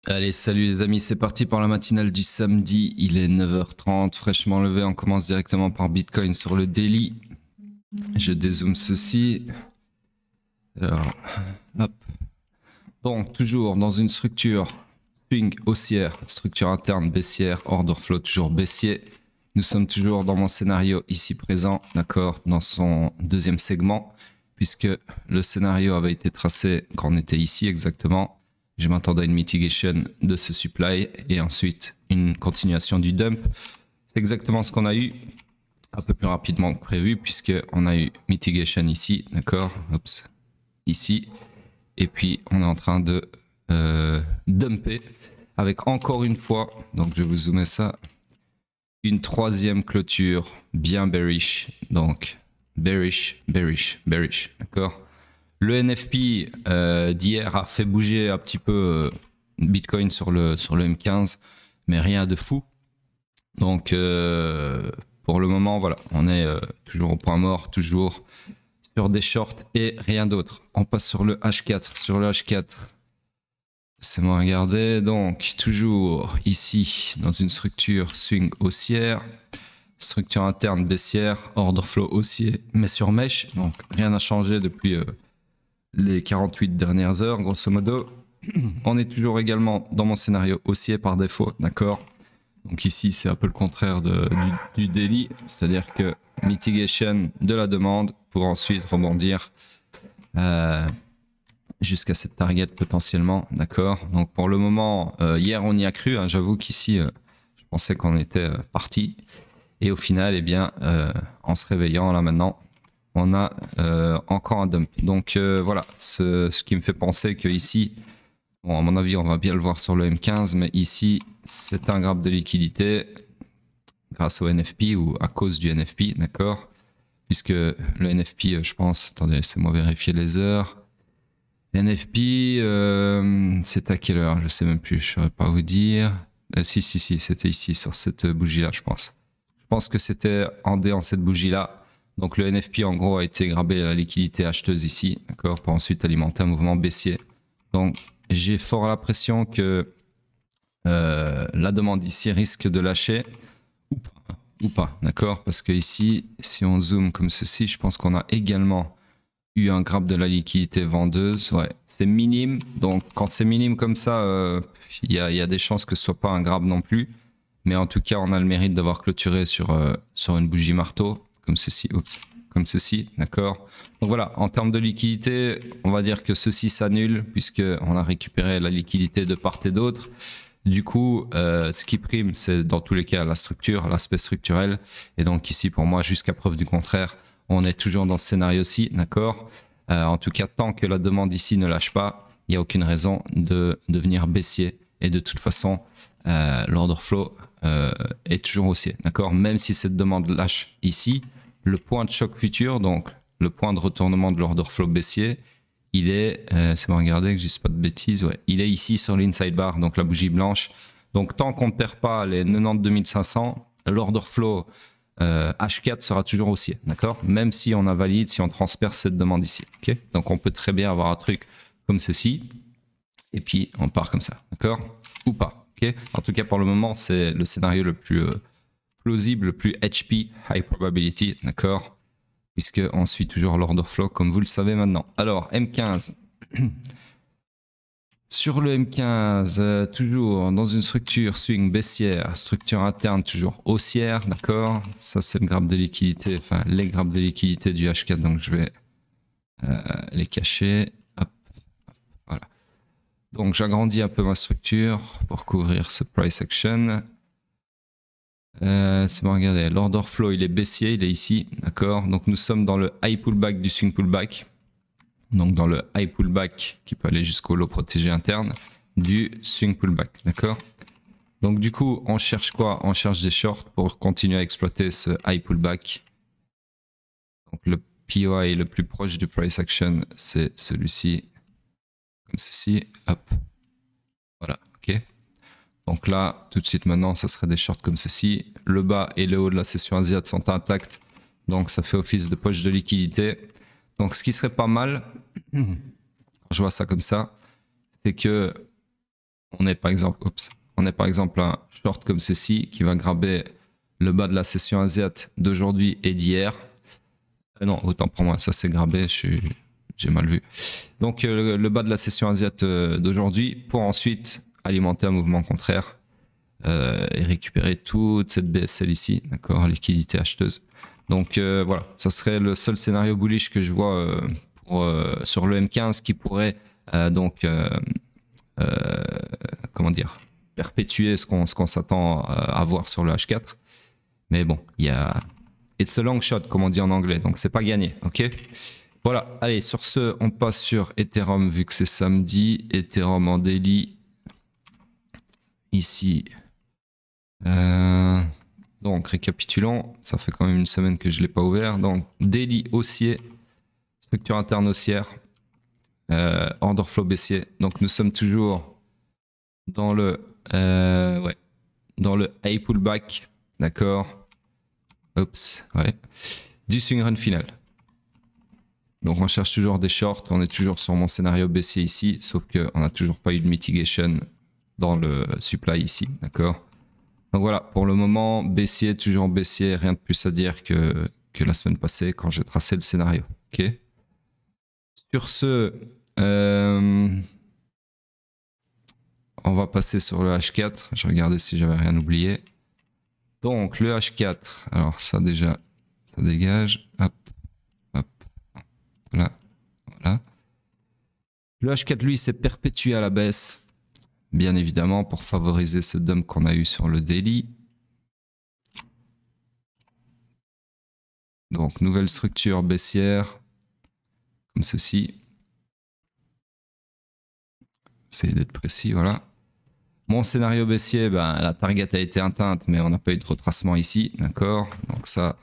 Allez, salut les amis, c'est parti pour la matinale du samedi. Il est 9h30, fraîchement levé. On commence directement par Bitcoin sur le daily. Je dézoome ceci. Alors, hop. Donc, toujours dans une structure swing haussière, structure interne baissière, order flow toujours baissier. Nous sommes toujours dans mon scénario ici présent, d'accord, dans son deuxième segment, puisque le scénario avait été tracé quand on était ici exactement. Je m'attendais à une mitigation de ce supply et ensuite une continuation du dump. C'est exactement ce qu'on a eu, un peu plus rapidement que prévu, puisqu'on a eu mitigation ici, d'accord, ici. Et puis on est en train de dumper avec encore une fois, donc je vais vous zoomer ça, une troisième clôture bien bearish, donc bearish, d'accord. Le NFP d'hier a fait bouger un petit peu Bitcoin sur le M15, mais rien de fou. Donc pour le moment, voilà, on est toujours au point mort, toujours sur des shorts et rien d'autre. On passe sur le H4. Sur le H4, c'est moi regarder. Donc toujours ici dans une structure swing haussière, structure interne baissière, order flow haussier, mais sur mèche. Donc rien n'a changé depuis les 48 dernières heures, grosso modo. On est toujours également dans mon scénario haussier par défaut, d'accord. Donc ici, c'est un peu le contraire du daily, c'est-à-dire que mitigation de la demande pour ensuite rebondir jusqu'à cette target potentiellement, d'accord. Donc pour le moment, hier on y a cru, hein, j'avoue qu'ici, je pensais qu'on était parti. Et au final, eh bien, en se réveillant là maintenant, on a encore un dump. Donc voilà, ce qui me fait penser que ici, bon, à mon avis, on va bien le voir sur le M15, mais ici, c'est un graphe de liquidité grâce au NFP ou à cause du NFP, d'accord. Puisque le NFP, je pense, attendez, laissez-moi vérifier les heures. NFP, c'est à quelle heure? Je sais même plus, je ne saurais pas vous dire. Si, c'était ici, sur cette bougie-là, je pense. Je pense que c'était en D en cette bougie-là. Donc le NFP, en gros, a été grabé à la liquidité acheteuse ici, d'accord, pour ensuite alimenter un mouvement baissier. Donc j'ai fort l'impression que la demande ici risque de lâcher ou pas, d'accord, parce que ici, si on zoome comme ceci, je pense qu'on a également eu un grab de la liquidité vendeuse. Ouais, c'est minime. Donc quand c'est minime comme ça, il y a des chances que ce soit pas un grab non plus. Mais en tout cas, on a le mérite d'avoir clôturé sur une bougie marteau, comme ceci. Oups, comme ceci, d'accord. Donc voilà, en termes de liquidité, on va dire que ceci s'annule puisqu'on a récupéré la liquidité de part et d'autre. Du coup, ce qui prime, c'est dans tous les cas la structure, l'aspect structurel. Et donc ici, pour moi, jusqu'à preuve du contraire, on est toujours dans ce scénario-ci, d'accord. En tout cas, tant que la demande ici ne lâche pas, il n'y a aucune raison de devenir baissier. Et de toute façon, l'order flow est toujours haussier, d'accord. Même si cette demande lâche ici, le point de choc futur, donc le point de retournement de l'order flow baissier, il est, c'est bon, regardez que je dise pas de bêtises, ouais, il est ici sur l'inside bar, donc la bougie blanche. Donc tant qu'on ne perd pas les 92 500, l'order flow H4 sera toujours haussier, d'accord. Même si on invalide, si on transperce cette demande ici, ok. Donc on peut très bien avoir un truc comme ceci, et puis on part comme ça, d'accord, ou pas, ok. En tout cas pour le moment, c'est le scénario le plus plausible, le plus HP, high probability, d'accord, puisque on suit toujours l'order flow comme vous le savez maintenant. Alors M15. Sur le M15, toujours dans une structure swing baissière, structure interne toujours haussière, d'accord. Ça c'est le graphe de liquidité, enfin les graphes de liquidité du H4, donc je vais les cacher. Hop, voilà. Donc j'agrandis un peu ma structure pour couvrir ce price action. C'est bon, regardez, l'order flow il est baissier, il est ici, d'accord. Donc nous sommes dans le high pullback du swing pullback. Donc dans le high pullback qui peut aller jusqu'au low protégé interne du swing pullback, d'accord. Donc du coup, on cherche quoi? On cherche des shorts pour continuer à exploiter ce high pullback. Donc le POI le plus proche du price action, c'est celui-ci, comme ceci, hop, voilà, ok. Donc là, tout de suite maintenant, ça serait des shorts comme ceci. Le bas et le haut de la session asiatique sont intacts, donc ça fait office de poche de liquidité. Donc ce qui serait pas mal, quand je vois ça comme ça, c'est que on est par exemple, un short comme ceci qui va grabber le bas de la session asiatique d'aujourd'hui et d'hier. Non, autant pour moi, ça c'est grabé, j'ai mal vu. Donc le bas de la session asiatique d'aujourd'hui pour ensuite alimenter un mouvement contraire et récupérer toute cette BSL ici, d'accord, liquidité acheteuse. Donc voilà, ça serait le seul scénario bullish que je vois sur le M15 qui pourrait comment dire, perpétuer ce qu'on s'attend à voir sur le H4. Mais bon, il y a it's a long shot comme on dit en anglais, donc c'est pas gagné, ok. Voilà, allez, sur ce, on passe sur Ethereum vu que c'est samedi. Ethereum en daily. Ici. Donc, récapitulons. Ça fait quand même une semaine que je ne l'ai pas ouvert. Donc, daily haussier. Structure interne haussière. Order flow baissier. Donc, nous sommes toujours dans le high pullback. D'accord. Oups, ouais. Du swing run final. Donc on cherche toujours des shorts, on est toujours sur mon scénario baissier ici, sauf qu'on n'a toujours pas eu de mitigation dans le supply ici, d'accord. Donc voilà, pour le moment, baissier, toujours baissier, rien de plus à dire que la semaine passée quand j'ai tracé le scénario, ok. Sur ce, on va passer sur le H4, je regardais si j'avais rien oublié. Donc le H4, alors ça déjà, ça dégage, hop. Voilà, voilà. Le H4, lui, s'est perpétué à la baisse, bien évidemment, pour favoriser ce dump qu'on a eu sur le daily. Donc, nouvelle structure baissière, comme ceci. Essayez d'être précis, voilà. Mon scénario baissier, ben, la target a été atteinte, mais on n'a pas eu de retracement ici, d'accord. Donc ça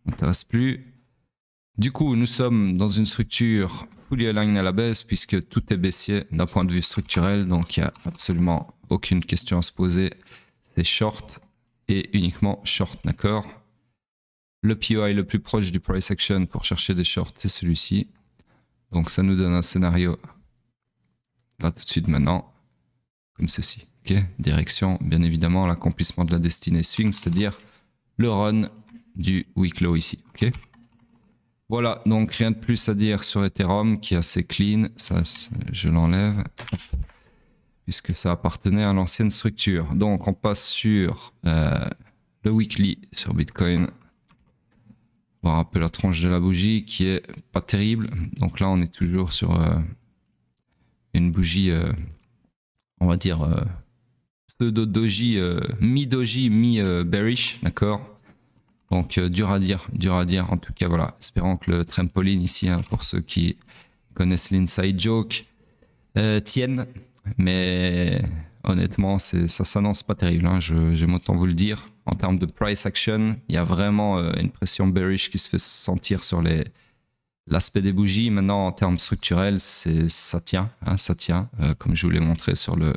m'intéresse plus. Du coup, nous sommes dans une structure fully aligned à la baisse puisque tout est baissier d'un point de vue structurel. Donc, il n'y a absolument aucune question à se poser. C'est short et uniquement short, d'accord. Le POI le plus proche du price action pour chercher des shorts, c'est celui-ci. Donc, ça nous donne un scénario là tout de suite maintenant, comme ceci. Okay, direction, bien évidemment, l'accomplissement de la destinée swing, c'est-à-dire le run du week low ici. Okay. Voilà, donc rien de plus à dire sur Ethereum qui est assez clean. Ça, je l'enlève puisque ça appartenait à l'ancienne structure. Donc on passe sur le weekly sur Bitcoin. Voir un peu la tronche de la bougie qui est pas terrible. Donc là on est toujours sur une bougie, on va dire pseudo-doji, mi-doji, mi-bearish, d'accord. Donc dur à dire. En tout cas, voilà. Espérons que le trampoline ici, hein, pour ceux qui connaissent l'inside joke, tienne. Mais honnêtement, ça s'annonce pas terrible. Hein, j'aime autant vous le dire. En termes de price action, il y a vraiment une pression bearish qui se fait sentir sur l'aspect des bougies. Maintenant, en termes structurels, ça tient. Hein, ça tient. Comme je vous l'ai montré sur le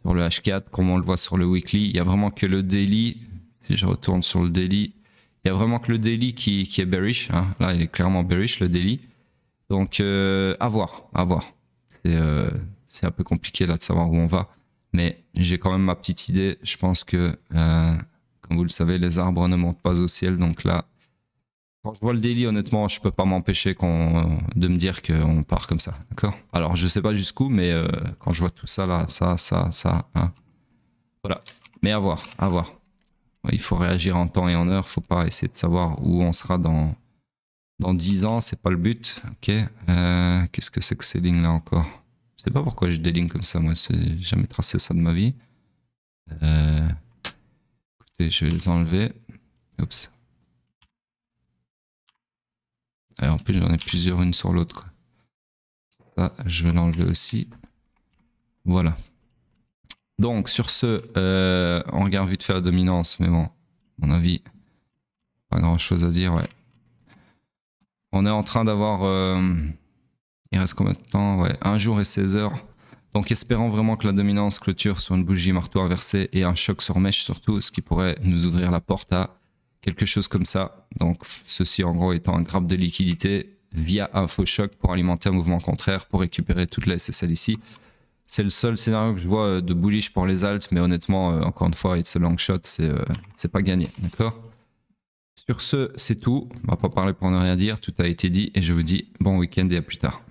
H4, comme on le voit sur le weekly. Il n'y a vraiment que le daily. Si je retourne sur le daily, il n'y a vraiment que le daily qui est bearish. Hein. Là, il est clairement bearish, le daily. Donc, à voir. C'est un peu compliqué là de savoir où on va. Mais j'ai quand même ma petite idée. Je pense que, comme vous le savez, les arbres ne montent pas au ciel. Donc là, quand je vois le daily, honnêtement, je ne peux pas m'empêcher de me dire qu'on part comme ça. D'accord ? Alors, je ne sais pas jusqu'où, mais quand je vois tout ça là, ça, hein. Voilà. Mais à voir. Il faut réagir en temps et en heure. Il ne faut pas essayer de savoir où on sera dans 10 ans. C'est pas le but. Ok. Qu'est-ce que c'est que ces lignes là encore? Je sais pas pourquoi je déligne comme ça. Moi, j'ai jamais tracé ça de ma vie. Écoutez, je vais les enlever. Oups. Alors, en plus, j'en ai plusieurs une sur l'autre. Ça, je vais l'enlever aussi. Voilà. Donc sur ce, on regarde vite fait la dominance, mais bon, à mon avis, pas grand chose à dire, ouais. On est en train d'avoir, il reste combien de temps? Ouais, 1 jour et 16 heures. Donc espérons vraiment que la dominance clôture sur une bougie marteau inversée et un choc sur mèche surtout, ce qui pourrait nous ouvrir la porte à quelque chose comme ça. Donc ceci en gros étant un grab de liquidité via un faux choc pour alimenter un mouvement contraire pour récupérer toute la SSL ici. C'est le seul scénario que je vois de bullish pour les alts, mais honnêtement, encore une fois, it's a long shot, c'est pas gagné, d'accord? Sur ce, c'est tout. On va pas parler pour ne rien dire, tout a été dit et je vous dis bon week-end et à plus tard.